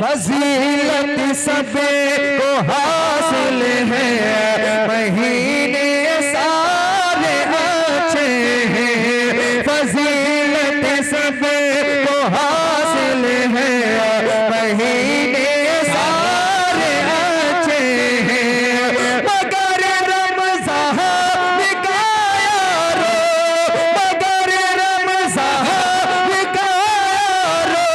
फजीलत सबको हासिल है, महीने सारे अच्छे हैं। फजीलत सबको हासिल है, महीने सारे अच्छे हैं। मगर रमज़ान का यारो, मगर रमज़ान का यारो,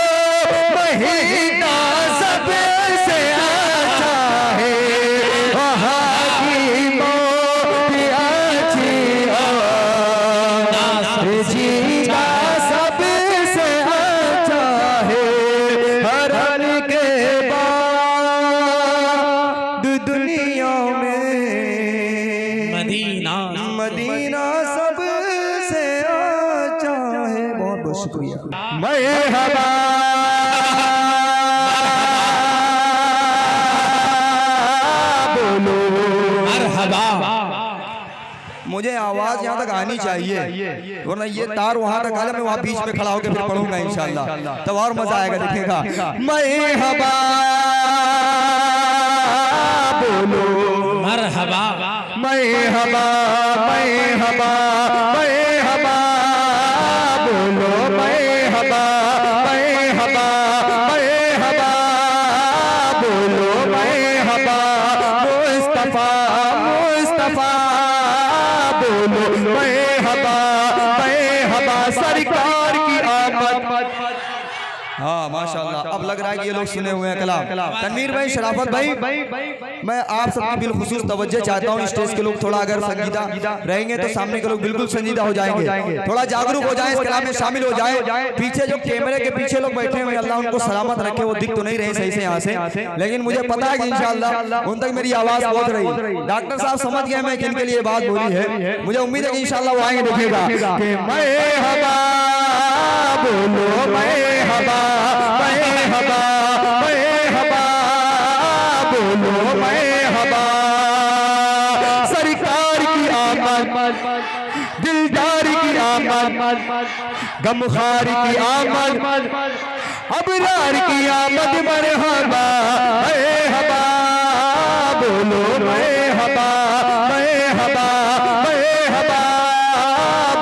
महीना सबसे अच्छा है। वहाँ की मौत अच्छी और जीना सबसे अच्छा है। हर के बाद दुनिया में मदीना मदीना सबसे अच्छा है। बहुत बहुत शुक्रिया। मरहबा बोलो मरहबा। मुझे आवाज यहाँ तक आनी चाहिए, वरना ये तार वहां तक आया, मैं वहां बीच में खड़ा होकर फिर पढ़ूंगा इंशाल्लाह, तब और मजा आएगा। देखिएगा मरहबा बोलो मरहबा मरहबा मरहबा मरहबा बोलो मरहबा मरहबा मरहबा बोलो मरहबा। मुस्तफा मुस्तफा बोलो मरहबा मरहबा। सरकार की आमद। हाँ माशाल्लाह, अब लग रहा है कि ये लोग सुने हुए हैं कलाम। तनवीर भाई, शराफत भाई, मैं आप सबकी बिलखुसूस तवज्जो चाहता हूँ। स्टेज के लोग थोड़ा अगर संजीदा रहेंगे तो सामने के लोग बिल्कुल संजीदा हो जाएंगे, थोड़ा जागरूक हो जाएं, इस कलाम में शामिल हो जाएं। पीछे जो कैमरे के पीछे लोग बैठे हुए, अल्लाह उनको सलामत रखे, वो दिख तो नहीं रहे सही से यहाँ से, लेकिन मुझे पता है कि इंशाअल्लाह उन तक मेरी आवाज पहुंच रही। डॉक्टर साहब समझ गए मैं किनके लिए बात बोली है, मुझे उम्मीद है कि इंशाअल्लाह वो आएंगे। देखिएगा मरहबा बोलो मरहबा मरहबा मरहबा बोलो मरहबा। सरकार की आमद, दिलदार की आमद, गमखार की आमद, अबरार की आमद। मरहबा मरहबा बोलो मरहबा मरहबा मरहबा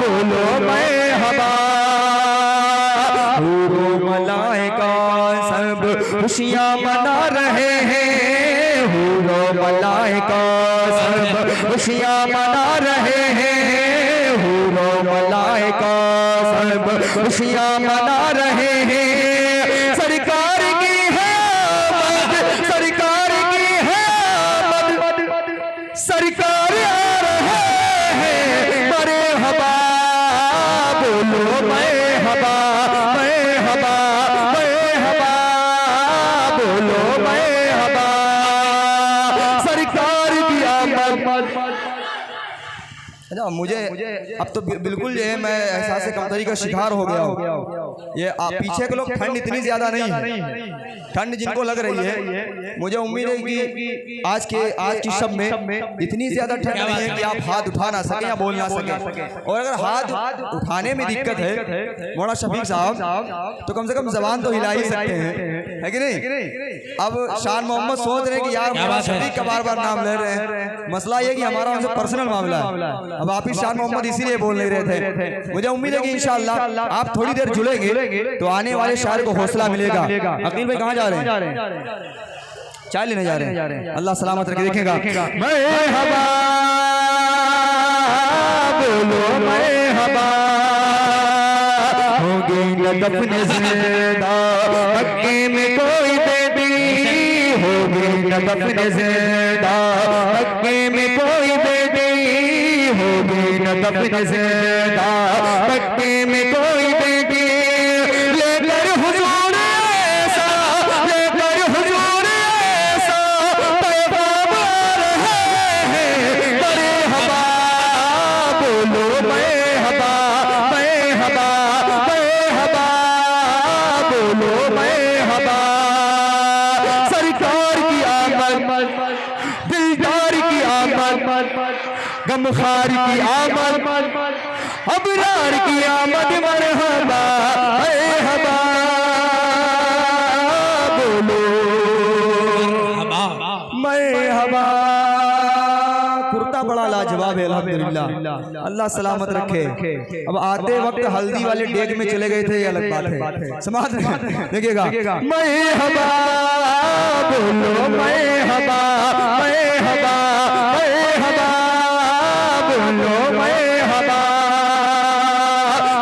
बोलो मरहबा। मलाइका सब खुशियाँ मना रहे हैं, हूरो मलाइका सब खुशियाँ मना रहे हैं, हूरो मलाइका सब खुशियाँ मना रहे हैं। सरकार की है आमद, सरकार की है आमद, सरकार आ रहे हैं। मरहबा बोलो मरहबा मरहबा मरहबा बोलो मरहबा। सरकार की आमद। अच्छा, मुझे अब तो बिल्कुल जो है मैं एहसास कमतरी का शिकार हो गया हूँ। ये पीछे के लोग ठंड इतनी ज्यादा नहीं है, ठंड जिनको लग रही है, मुझे उम्मीद है कि आज की सब में इतनी ज्यादा ठंड नहीं है कि आप हाथ उठा ना सके या बोल ना सके। और अगर हाथ उठाने में दिक्कत है मौलाना शफीक साहब, तो कम से कम जबान तो हिला ही सकते हैं, है कि नहीं? अब शान मोहम्मद सोच रहे हैं कि यार मौलाना शफीक का बार बार नाम ले रहे हैं। मसला ये कि हमारा उनसे पर्सनल मामला है। अब आप ही शान मोहम्मद इसीलिए बोल नहीं रहे थे। मुझे उम्मीद है कि इंशाअल्लाह आप थोड़ी देर जुड़ेंगे तो आने वाले शायर को हौसला मिलेगा। अकील भाई कहाँ जा रहे हैं? चाय लेने जा रहे हैं। अल्लाह सलामत रखे। देखेगा मरहबा बोलो मरहबा। होगी न दफन ज़िंदा मक्के में कोई बेबी, होगी न दफन ज़िंदा मक्के में कोई बेबी, होगी न दफन ज़िंदा मक्के में कोई बेबी। लेकर हुजूर ऐसा, लेकर हुजूर ऐसा पैगाम आ रहे हैं। मरहबा बोलो मरहबा मरहबा मरहबा बोलो मरहबा। सरकार की आमद, दिलदार की आमद, गमखार की आमद, अबरार की आमद। मरहबा मरहबा बोलो लाजवाब है अल्हम्दुलिल्लाह, अल्लाह सलामत रखे। अब आते वक्त हल्दी वाले डेग में चले गए थे, ये अलग बात है। समाज देखिएगा, मरहबा बोलो मरहबा, मरहबा मरहबा बोलो मरहबा,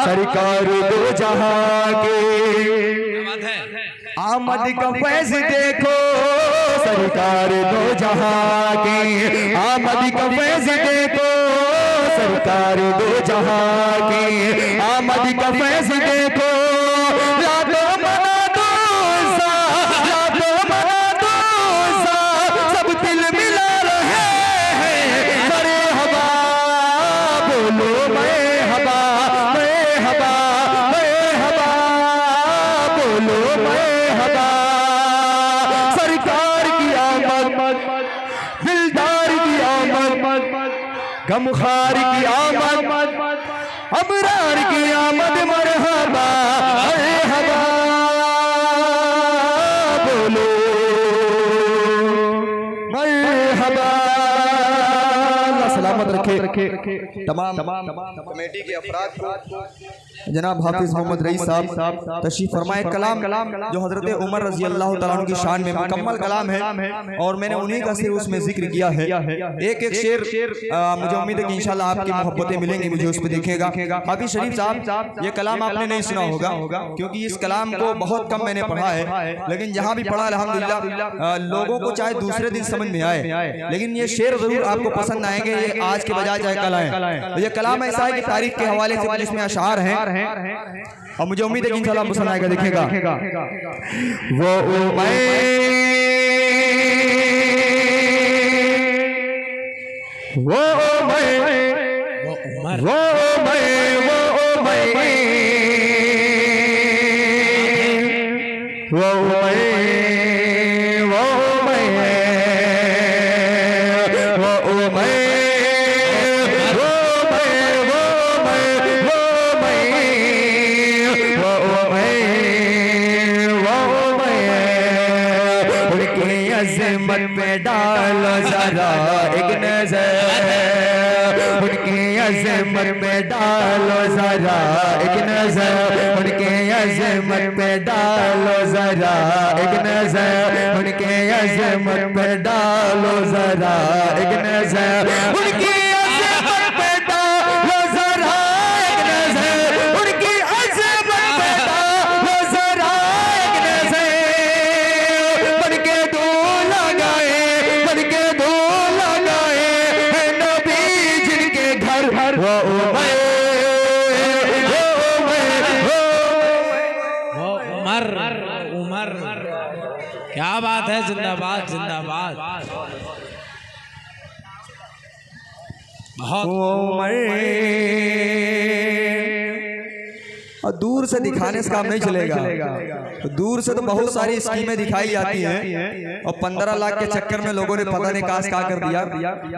सरकार दो जहां के आमद का फैज़ देखो, सरकार दो जहां की आमद का फैज़ देखो, सरकार दो जहां की आमद का फैज़ देखो। रातों मना दोसा, रातों मना दोसा, सब दिल मिला रहे हैं। मरहबा बोलो मरहबा, मरहबा मरहबा बोलो मरहबा, सरकार की आमद, दिलदार की आमद, गमखार की आमद, अबरार की आमद। मरहबा मरहबा बोलो मरहबा। अल्लाह सलामत रखे तमाम कमेटी के अफराद को। जनाब हाफिज मोहम्मद रईस साहब तशरीफ फरमाए। कलाम जो हजरत उमर रजी अल्लाह तआला अन्हु की शान में मुकम्मल कलाम है और मैंने उन्हीं का सिर्फ उसमें जिक्र किया है। एक एक शेर मुझे उम्मीद है कि इंशाल्लाह आपकी मोहब्बतें मिलेंगी, मुझे उस पर देखेगा। हाफिज शरीफ साहब ये कलाम आपने नहीं सुना होगा क्योंकि इस कलाम को बहुत कम मैंने पढ़ा है, लेकिन जहाँ भी पढ़ा अल्हम्दुलिल्लाह लोगों को चाहे दूसरे दिन समझ में आए, लेकिन ये शेर जरूर आपको पसंद आएंगे। ये आज के बजाय चाहे कल आए। ये कलाम ऐसा है कि तारीख के हवाले से इसमें अशार हैं और मुझे उम्मीद है कि इंशाल्लाह पसंद आएगा। देखिएगा, वो वो उमर वो अज़मत पे डालो जरा एक नजर, उनकी अज़मत पे डालो जरा एक नजर, उनके अज़मत पे डालो जरा एक नजर, उनके अज़मत पे डालो जरा एक नजर, उनकी अज़मत पे डालो जरा एक नजर, उनकी अज़मत पे डालो जरा एक नजर। बनके दो लगाए, बनके दो लगाए है नबी जिनके घर वो उमर उमर क्या बात है। जिंदाबाद जिंदाबाद। बहुत और दूर से दिखाने से काम नहीं चलेगा। तो दूर से तो बहुत सारी स्कीमें दिखाई जाती हैं और 15 लाख के चक्कर में लोगों ने पता नहीं क्या कर दिया।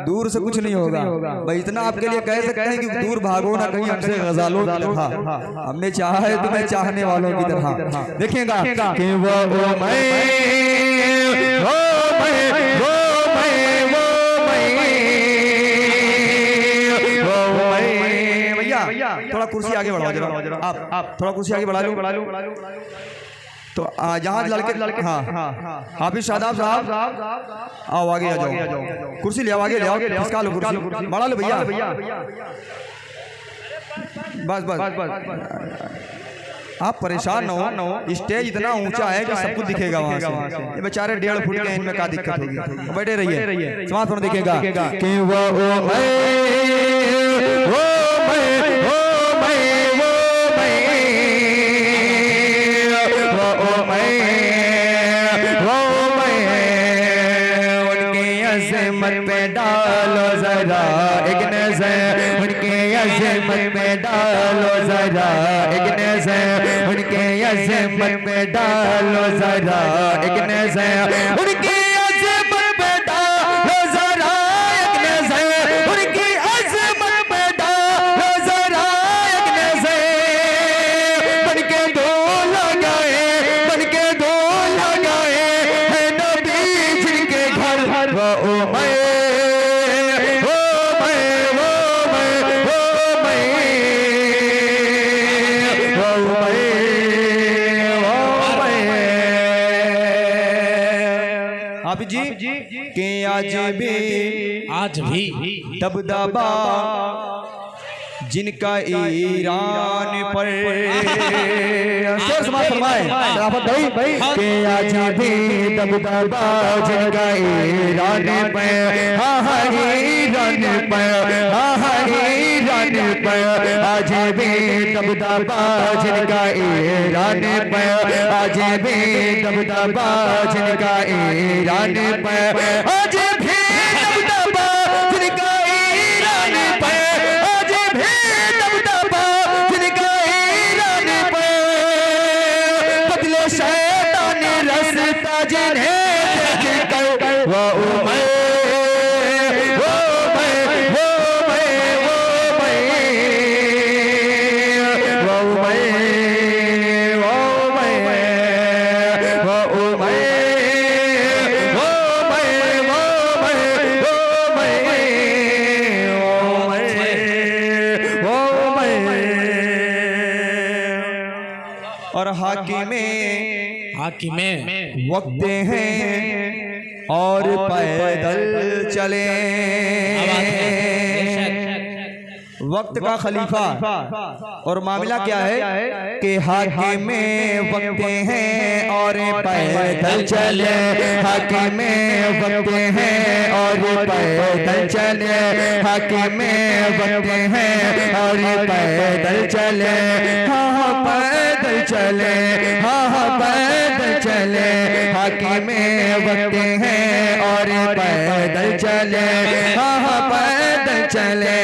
दूर से कुछ नहीं होगा भाई, इतना आपके लिए कह सकते हैं कि दूर भागो ना कहीं हमसे गजालों की तरह, हमने चाहा है तुम्हें चाहने वालों की तरह। देखिएगा कि थोड़ा कुर्सी आगे बढ़ाओ जरा, आप थोड़ा कुर्सी आगे बढ़ा लो। तो जहाँ लड़के हाँ हाफिज शादाब साहब आओ आगे आ जाओ, कुर्सी ले आओ, आगे ले आओ, इसका लो कुर्सी बढ़ा लो भैया। बस बस आप परेशान न हो, स्टेज इतना ऊंचा है कि सब कुछ दिखेगा वहाँ से। ये बेचारे 1.5 फुट के, इनमें क्या दिक्कत होगी। बैठे रहिए, समाज पर दिखेगा कि अज़मत पे डालो जरा एक नजर, उनके अज़मत पे डालो जरा एक नजर, उनके अज़मत पे डालो जरा एक नजर, उनके अज़मत पे डालो जरा एक नजर, उनकी अज़मत पे डालो जरा एक नजर। बनके दो लगाए, बनके दो लगाए है नबी जिनके घर वो आप जी के आज भी दबदबा जिनका ईरान पर शेर समाज फरमाए शराफत भाई के आज भी दबदबा जिनका ईरान पर हाँ हाँ ईरान पर हाँ हाँ ईरान पर आज भी दबदबा जिनका ईरान पर आज भी दबदबा जिनका ईरान पर आज भी दबदबा जिनका ईरान पर आज भी दबदबा जिनका ईरान पर बदले शैतान रास्ता जिन्हें देख कर वो मैं और हाकिमे वक्त हैं और पैदल चले वक्त का खलीफा और मामला क्या है कि हाकिमे वक्त हैं और पैदल चले हाकिमे वक्त हैं और पैदल चले हाकिमे वक्त हैं और पैदल चले हाँ पैदल चले हाँ पैदल चले हाकिमे वक्त हैं और पैदल चले हाँ पैदल चले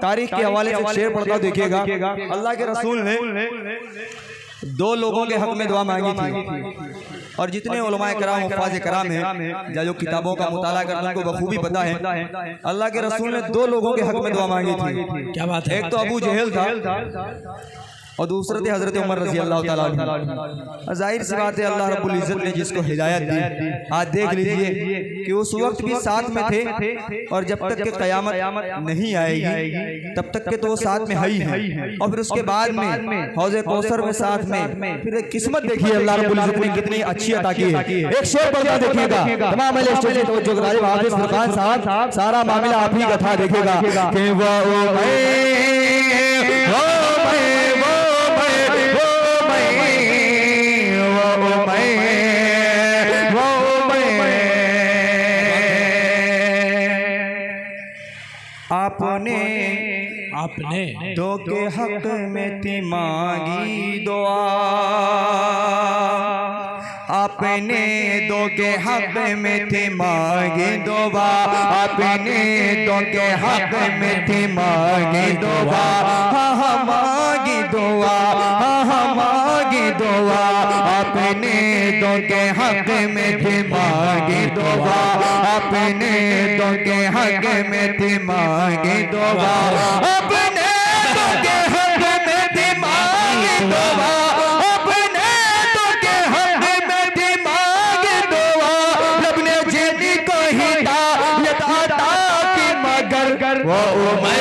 तारीख के हवाले से शेर पढ़ता देखिएगा अल्लाह के रसूल ने दो लोगों के हक में दुआ मांगी थी और जितने उलमाए कराम हुफ़ाज़ कराम हैं जो किताबों का मुताला करते हैं उनको बखूबी पता है अल्लाह के रसूल ने दो लोगों के हक में दुआ मांगी थी। क्या बात है? एक तो अबू जहल था और दूसरे थे हजरत उमर रज़ी अल्लाह ताला अन्हु। जाहिर सी बात है अल्लाह रब्बुल इज़्ज़त ने जिसको हिदायत दी आज देख लीजिए कि उस वक्त भी साथ में थे और जब तक के क़यामत नहीं आएगी तब तक के तो वो साथ में ही हैं और फिर उसके बाद में हौज़े कौसर में साथ में फिर एक किस्मत देखिए अल्लाह रब्बुल इज़्ज़त ने कितनी अच्छी अता की है। एक शेर पढ़कर देखिएगा तमाम अहले स्टेज पे तवज्जो कराइए हाफ़िज़ फरकान साहब सारा मामला आप ही का था देखिएगा कि वो आपने दो के हक में थी मांगी दुआ आपने दो के हक में थी मांगी दुआ आपने दो के हक में थी मांगी दुआ हाँ मांगी दुआ हाँ मांगी दुआ आपने दो के हक में थी मांगी दुआ आपने दो के हक में थी मांगी दुआ अपने दो के हक में थी मांगी दुआ अपने दो के हक में थी मांगी दुआ रब ने जिन्हीं को हिदायत अता की मगर वो मैं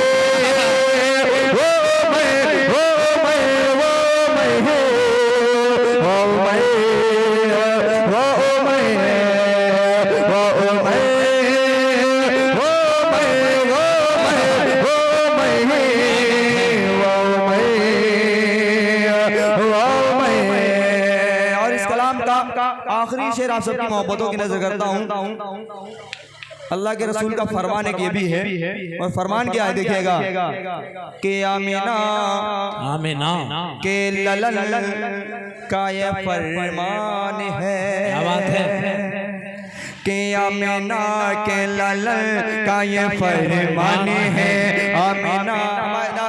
आखिरी शेर आप सबकी मोहब्बतों की नजर करता हूँ। अल्लाह के रसूल का फरमान एक ये भी है और फरमान क्या है देखिएगा कि आमीना के ललन का ये फरमान है कि आमीना के लालन का ये फरमान है। आमीना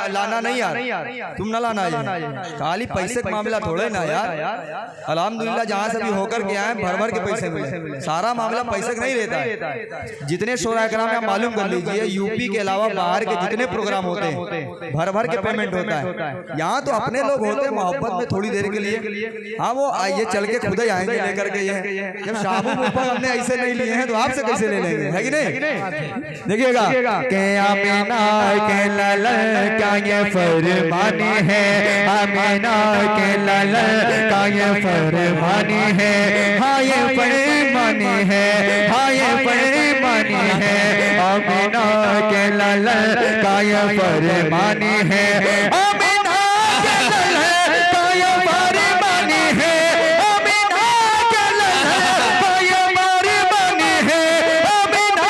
लाना नहीं यार, तुम ना लाना ये खाली पैसे का मामला थोड़े ना यार। अल्हम्दुलिल्लाह जहाँ से भी होकर के आए भर भर के पैसे मिले। सारा मामला पैसे का नहीं रहता है। जितने शोरा कराम आप मालूम कर लीजिए, यूपी के अलावा बाहर के जितने प्रोग्राम होते हैं भर भर के पेमेंट होता है। यहाँ तो अपने लोग होते हैं मोहब्बत में थोड़ी देर के लिए, हाँ वो ये चल के खुद ही आएंगे लेकर के। ये जब शामू ऊपर हमने ऐसे नहीं लिए हैं तो आपसे कैसे ले लेंगे, है कि नहीं? देखिएगा कि आमीना के लालन का ये फरमानी है। आमीना के लालन का ये फरमानी है। हाँ ये फरमानी है, हाँ ये फरमानी है। आमीना के लालन का ये फरमानी है। आमीना के लालन का ये फरमानी है। आमीना के लालन का ये फरमानी है। आमीना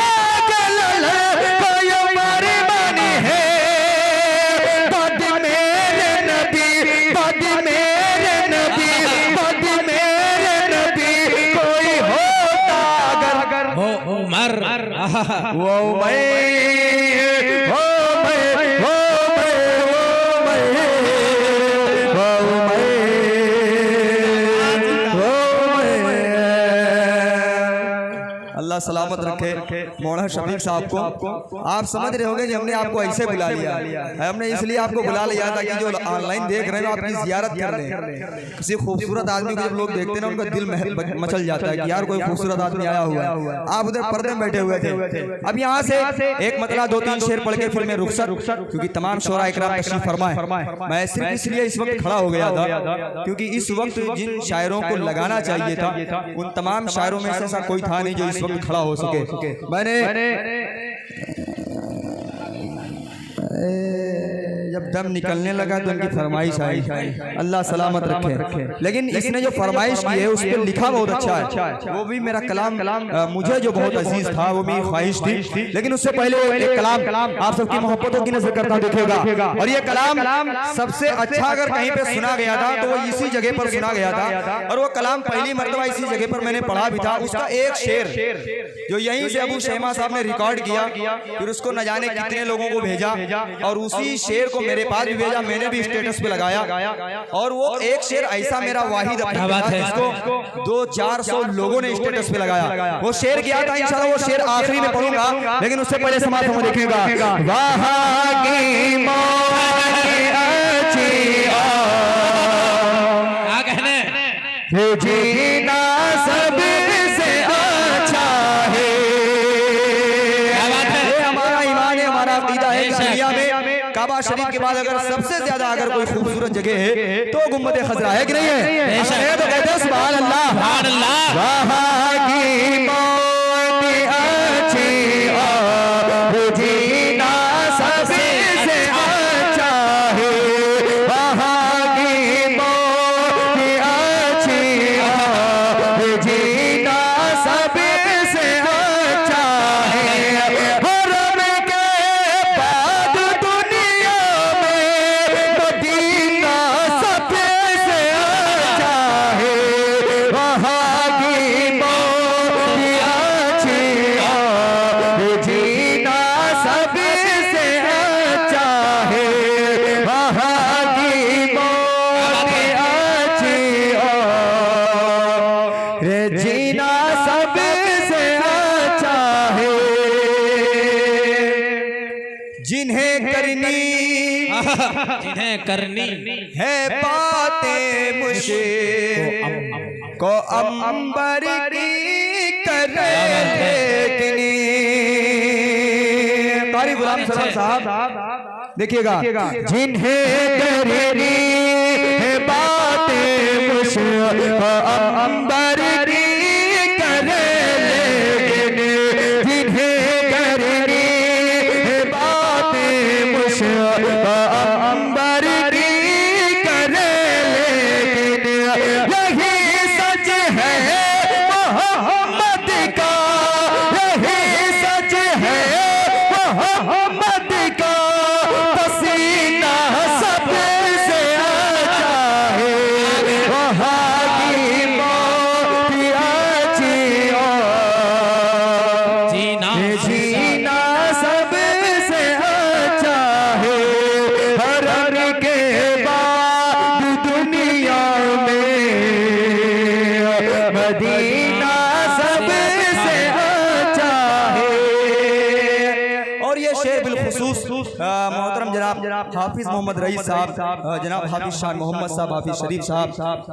के लालन का ये फरमानी है। बद मेरे नबी, बद मेरे नबी, बद मेरे नबी कोई होता अगर हो उमर वो अल्लाह सलामत रखे मौलाना शफीक साहब को। आप समझ रहे होंगे कि हमने आपको ऐसे बुला लिया, हमने इसलिए आपको बुला लिया था कि जो ऑनलाइन देख रहे हैं आपकी जियारत कर रहे हैं। किसी खूबसूरत आदमी को जब लोग देखते हैं ना उनका दिल मचल जाता है कि यार कोई खूबसूरत आदमी आया हुआ है। आप उधर पर्दे में बैठे हुए थे। अब यहाँ से एक मतलब 2-3 शेर पढ़ के फिर मैं रुखसत, क्योंकि तमाम शोरा इकराम तशरीफ फरमाए। मैं सिर्फ इसलिए इस वक्त खड़ा हो गया था क्योंकि इस वक्त जिन शायरों को लगाना चाहिए था उन तमाम शायरों में से ऐसा कोई था नहीं जो इस वक्त खड़ा हो सके। मैंने जब दम निकलने लगा तो उनकी फरमाइश आई, अल्लाह सलामत रखे। लेकिन इसने जो फरमाइश की है उस पर लिखा बहुत अच्छा है। वो भी मेरा कलाम मुझे जो बहुत अजीज था, वो मेरी ख्वाहिश थी। लेकिन उससे पहले एक कलाम आप सबकी मोहब्बतों की नजर करता देखिएगा। और ये कलाम सबसे अच्छा अगर कहीं पे सुना गया था तो वो इसी जगह पर सुना गया था। और वो कलाम पहली मर्तबा इसी जगह पर मैंने पढ़ा भी था। उसका एक शेर जो यहीं से अबू शहमा साहब ने रिकॉर्ड किया, फिर उसको न जाने कितने लोगों को भेजा और उसी शेर को मेरे पास भी भेजा, मैंने भी स्टेटस पे लगाया। और वो एक शेर ऐसा मेरा वाहिद अपना था जिसको 200-400 लोगों ने स्टेटस पे लगाया। वो शेर किया था, इंशाल्लाह वो शेर आखिरी में पढ़ूंगा, लेकिन उससे पहले समाप्त हो देखेगा। वहाँ की मौत अच्छी जीना सबसे अच्छा है। हमारा ईमान है, हमारा अकीदा है दुनिया में काबा शरीफ के बाद अगर सबसे ज्यादा अगर कोई खूबसूरत जगह है तो गुम्बद खजरा है कि नहीं है? तो कहते हैं सुभान अल्लाह, सुभान अल्लाह। वहाँ की मौत अच्छी और जीना सबसे अच्छा है। वहाँ की मौत अच्छी और जीना सबसे अच्छा है। जीना सबसे अच्छा है। जिन्हें करनी है बातें मुझको अंबर की करे, कारी गुलाम सलाम साहब देखिएगा। जिन्हें करनी है बातें मुझको अंबर की करे, जिन्हें करनी है बातें मुझको अंबर की करे, यही सच है मोहम्मद का, यही सच है मोहम्मद का। पसीना सबसे अच्छा है, वहाँ की मौत अच्छी और और ये शेर बिलखुसूस मोहतरम जनाब हाफिज मोहम्मद रईस साहब, जनाब हाफिज शान मोहम्मद साहब, हाफिज शरीफ साहब,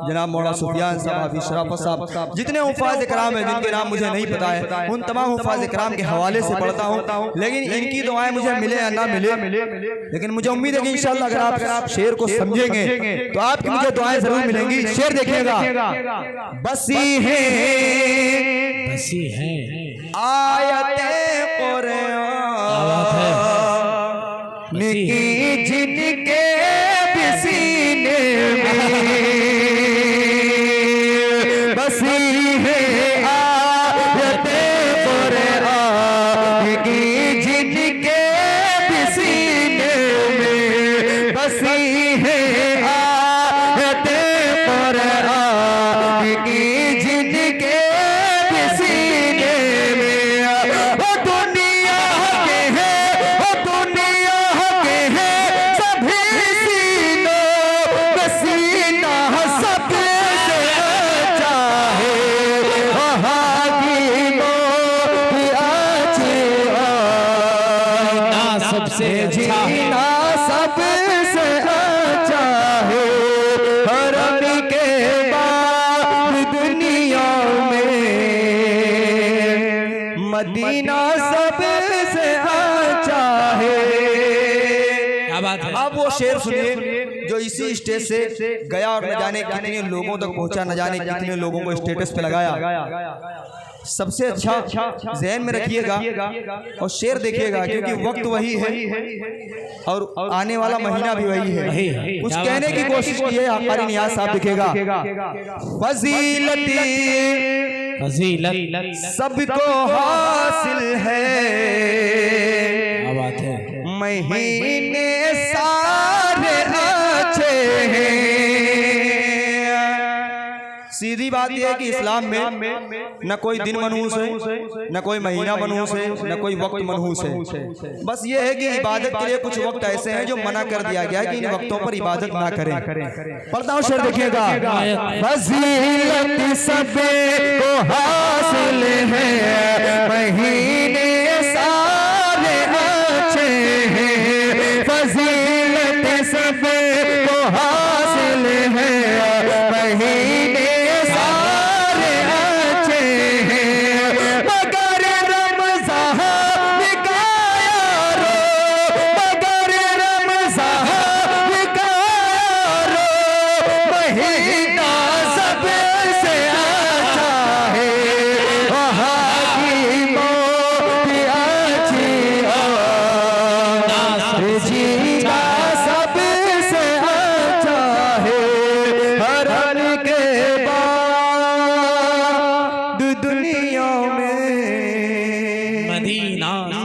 जनाब मौलाना सुफियान साहब, हाफिज शराफत साहब, जितने हुफ़ाज़ कराम हैं जिनके नाम मुझे नहीं पता है, उन तमाम हुफ़ाज़ कराम के हवाले से पढ़ता हूँ। लेकिन इनकी दुआएं मुझे मिले या ना मिले, लेकिन मुझे उम्मीद है कि इंशाअल्लाह अगर आप शेर को समझेंगे तो आपकी मुझे दुआएं जरूर मिलेंगी। शेर देखिएगा, बसी है आयते कुरान की जिनके सीने में बसी है आयते कुरान की जिनके सीने में बसी है आयते कुरान की जिनके जीना सबसे अच्छा है हरम के बाद दुनिया में मदीना सबसे अच्छा है। क्या बात है। अब वो शेर सुनिए जो इसी स्टेज से गया और न जाने कितने लोगों तक पहुंचा, न जाने कितने लोगों को स्टेटस पे लगाया। सबसे अच्छा ज़हन में रखिएगा और शेर देखिएगा, क्योंकि वक्त वही है और आने वाला महीना भी वही है। कुछ कहने की कोशिश की है कारी नियाज साहब, देखिएगा। फजीलत सबको हासिल है, क्या बात है। महीने सारे अच्छे हैं। सीधी बात यह है कि इस्लाम में न कोई दिन मनहूस है, न कोई महीना मनहूस है, न कोई वक्त मनहूस है। बस ये है कि इबादत के लिए कुछ वक्त ऐसे हैं जो मना कर दिया गया है कि इन वक्तों पर इबादत ना करें। पढ़ता हूँ शेर, देखिएगा। फजीलत सबको हासिल है, महीने सारे अच्छे हैं। फजीलत सबको हासिल है, महीने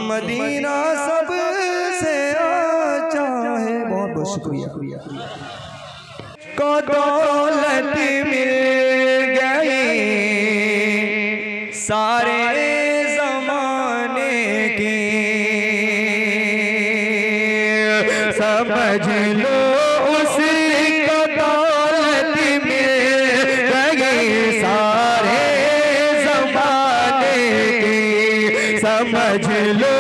मदीना सबसे अच्छा है। बहुत बहुत शुक्रिया। को दौलत मिल गई सारे ज़माने की, समझ लो उसको दौलत मिल गई सारे ज़माने की, समझ लो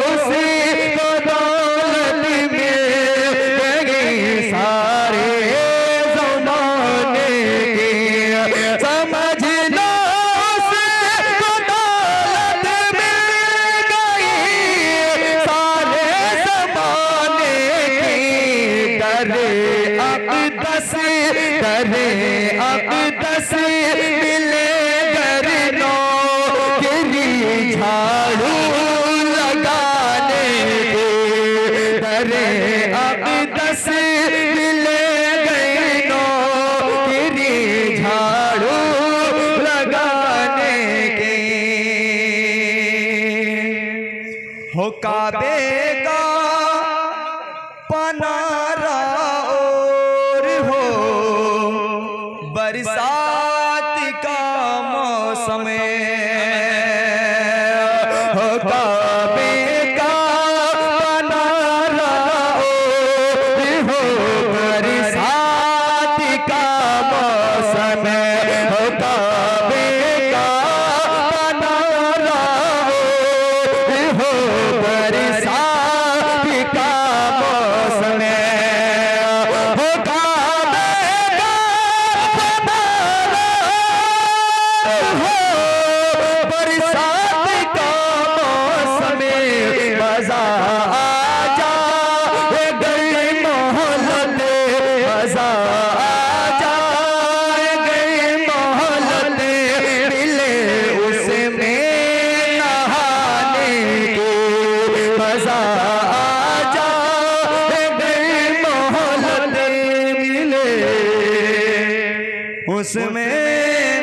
उसको दौलत मिल गई सारे ज़माने की, समझ लो उसको दौलत मिल गई सारे ज़माने की। करे अक़दस मिले गरनो गिरी झाड़ू लगाने के, करे अक़दस मिले गरनो गिरी झाड़ू लगाने के। हो काबे का पनारा और हो बरसात का मौसम, हो काबे का पनारा और हो बरसात का मौसम, हो काबे का पनारा और हो बरसात आजा गई मोहलत मजा आजा गई मोहलत मिले उसमें नहाने की मजा आजा गई मोहलत मिले उसमें